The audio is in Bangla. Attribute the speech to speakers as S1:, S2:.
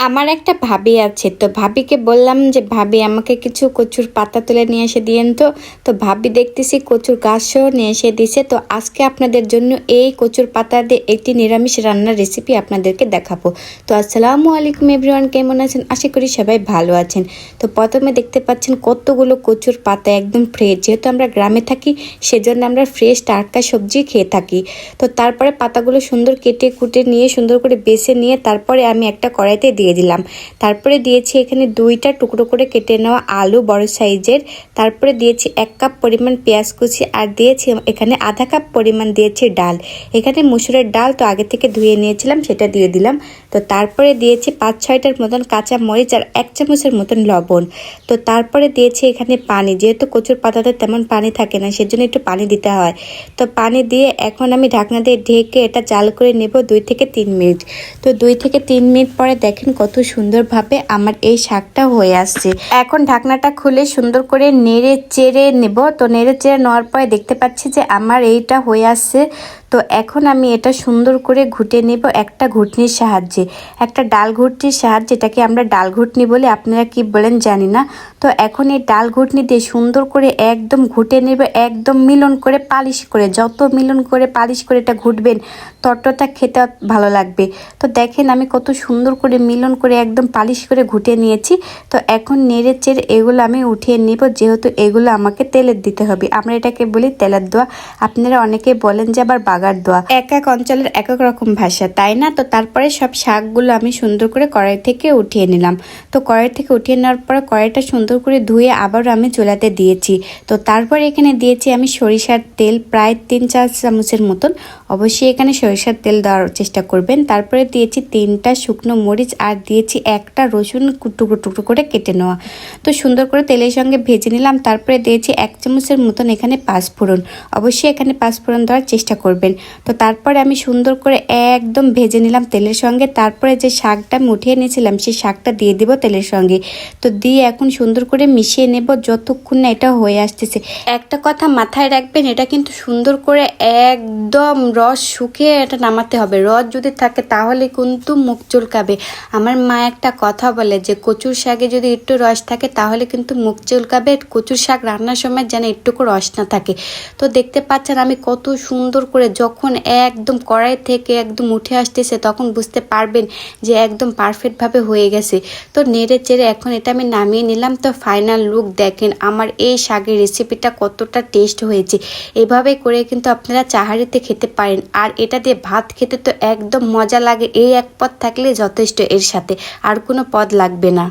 S1: আমার একটা ভাবি আছে, তো ভাবিকে বললাম যে ভাবি আমাকে কিছু কচুর পাতা তুলে নিয়ে এসে দিয়েন। তো ভাবি দেখতেছি কচুর গাছও নিয়ে এসে দিছে। তো আজকে আপনাদের জন্য এই কচুর পাতা দিয়ে একটি নিরামিষ রান্নার রেসিপি আপনাদেরকে দেখাবো। তো আসসালামু আলাইকুম এভরিওয়ান, কেমন আছেন? আশা করি সবাই ভালো আছেন। তো প্রথমে দেখতে পাচ্ছেন কতগুলো কচুর পাতা, একদম ফ্রেশ। যেহেতু আমরা গ্রামে থাকি সেজন্য আমরা ফ্রেশ টাটকা সবজি খেয়ে থাকি। তো তারপরে পাতাগুলো সুন্দর কেটে কুটে নিয়ে সুন্দর করে বেছে নিয়ে তারপরে আমি একটা কড়াইতে দিয়ে দিলাম। তারপরে দিয়েছি এখানে 2টা টুকরো করে কেটে নেওয়া আলু বড় সাইজের। তারপরে দিয়েছি 1 কাপ পরিমাণ পেঁয়াজ কুচি, আর দিয়েছি এখানে আধা কাপ পরিমাণ দিয়েছি ডাল। এখানে মসুরের ডাল তো আগে থেকে ধুয়ে নিয়েছিলাম, সেটা দিয়ে দিলাম। তো তারপরে দিয়েছি 5-6টার মতন কাঁচা মরিচ আর 1 চামচের মতন লবণ। তো তারপরে দিয়েছি এখানে পানি। যেহেতু কচুর পাতাতে তেমন পানি থাকে না, সেজন্য একটু পানি দিতে হয়। তো পানি দিয়ে এখন আমি ঢাকনা দিয়ে ঢেকে এটা জাল করে নেব 2 থেকে 3 মিনিট। তো 2 থেকে 3 মিনিট পরে দেখেন কত সুন্দরভাবে আমার এই শাকটা হয়ে আসছে। এখন ঢাকনাটা খুলে সুন্দর করে নেড়ে চেড়ে নেব। তো নেড়ে চেড়ে নেওয়ার পরে দেখতে পাচ্ছি যে আমার এইটা হয়ে আসছে। তো এখন আমি এটা সুন্দর করে ঘুটে নেব একটা ঘুটনির সাহায্যে, একটা ডাল ঘুটনির সাহায্যে। এটাকে আমরা ডাল ঘুটনি বলি, আপনারা কি বলেন জানি না। তো এখন এই ডাল ঘুটনি দিয়ে সুন্দর করে একদম ঘুটে নেব, একদম মিলন করে পালিশ করে। যত মিলন করে পালিশ করে এটা ঘুটবেন ততটা খেতে ভালো লাগবে। তো দেখেন আমি কত সুন্দর করে মিলন করে একদম পালিশ করে ঘুটে নিয়েছি। তো এখন নেড়ে চেড়ে এগুলো আমি উঠিয়ে নেব, যেহেতু এগুলো আমাকে তেলের দিতে হবে। আমরা এটাকে বলি তেলের দোয়া, আপনারা অনেকে বলেন যে আবার বাগার দোয়া। এক এক অঞ্চলের এক এক রকম ভাষা, তাই না? তো তারপরে সব শাকগুলো আমি সুন্দর করে কড়াই থেকে উঠিয়ে নিলাম। তো কড়াই থেকে উঠিয়ে নেওয়ার পরে কড়াইটা সুন্দর করে ধুয়ে আবারও আমি চুলাতে দিয়েছি। তো তারপরে এখানে দিয়েছি আমি সরিষার তেল প্রায় 3-4 চামচের মতন। অবশ্যই এখানে সরিষার তেল দেওয়ার চেষ্টা করবেন। তারপরে দিয়েছি 3টা শুকনো মরিচ আর দিয়েছি একটা রসুন টুকরো টুকরো করে কেটে নেওয়া। তো সুন্দর করে তেলের সঙ্গে ভেজে নিলাম। তারপরে দিয়েছি 1 চামচের মতন এখানে পাঁচফোড়ন। অবশ্যই এখানে পাঁচফোড়ন দেওয়ার চেষ্টা করবেন। তো তারপরে আমি সুন্দর করে একদম ভেজে নিলাম তেলের সঙ্গে। তারপরে যে শাকটা আমি উঠিয়ে নিয়েছিলাম সেই শাকটা দিয়ে দেবো তেলের সঙ্গে। তো দিয়ে এখন সুন্দর করে মিশিয়ে নেব যতক্ষণ না এটা হয়ে আসতেছে। একটা কথা মাথায় রাখবেন, এটা কিন্তু সুন্দর করে একদম রস শুকিয়ে এটা নামাতে হবে। রস যদি থাকে তাহলে কিন্তু মুখ চুলকাবে। আমার মা একটা কথা বলে যে কচুর শাকে যদি একটু রস থাকে তাহলে কিন্তু মুখ চুলকাবে। কচুর শাক রান্নার সময় যেন একটুকু রস না থাকে। তো দেখতে পাচ্ছেন আমি কত সুন্দর করে যখন একদম কড়াই থেকে একদম উঠে আসতেছে তখন বুঝতে পারবেন যে একদম পারফেক্টভাবে হয়ে গেছে। তো নেড়ে চেড়ে এখন এটা আমি নামিয়ে নিলাম। তো ফাইনাল লুক দেখেন আমার এই শাকের রেসিপিটা কতটা টেস্ট হয়েছে। এভাবে করে কিন্তু আপনারা চাহারিতে খেতে পারেন, আর এটা দিয়ে ভাত খেতে তো একদম মজা লাগে। এই এক পদ থাকলে যথেষ্ট, এর সাথে আর কোনো পদ লাগবে না।